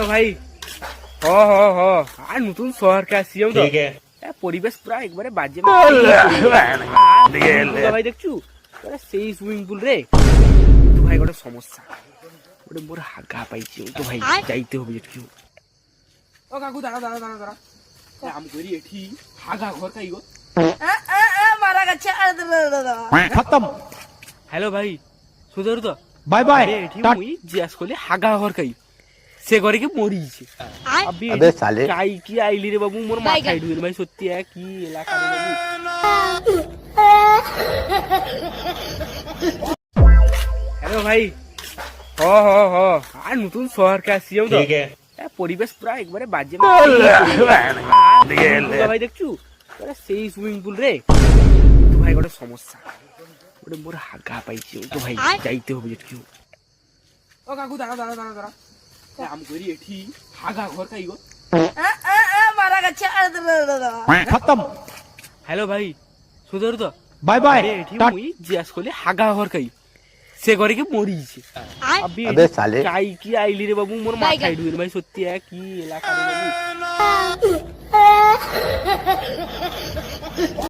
ভাই হ হ হ আর নতুন শহরকে আসছিলাম তো পরিবেশ পুরা একবারে বাজে ভাই দেখছু সেই সুইমিং পুল রে তো ভাই গোটে সমস্যা গোটে মোর হাগা পাইছি তো ভাই যাইতে হবে একটু ও কাকু দাঁড়া দাঁড়া দাঁড়া দাঁড়া আম করি এটি হাগা ঘর কাই গো মারা গেছে খতম। হ্যালো ভাই সুধর তো বাই বাই এটি মুই জিজ্ঞাস করলে হাগা ঘর কাই সে ঘরে কি মরিছে আবে সালে কাই কি আইলি রে বাবু মোর মাথায় ঢুকে ভাই সত্যি কি এলাকা রে বাবু হ্যালো ভাই হ হ হ আর নতুন শহরকে আসছিলাম তো পরিবেশ পুরা একবারে বাজে ভাই দেখছু সেই সুইমিং পুল রে তো ভাই গোটে সমস্যা গোটে মোর হাগা পাইছি তো ভাই যাইতে হবে একটু ও কাকু দাঁড়া দাঁড়া দাঁড়া দাঁড়া আম করি এটি হাগা ঘর কাই গো মারা গেছে খতম। হ্যালো ভাই সুধর তো বাই বাই এটি মুই জিজ্ঞাস করলে হাগা ঘর কাই সে ঘরে কি মরিছে আবে সালে কাই কি আইলি রে বাবু মোর মাথায় ঢুকে ভাই সত্যি কি এলাকা রে বাবু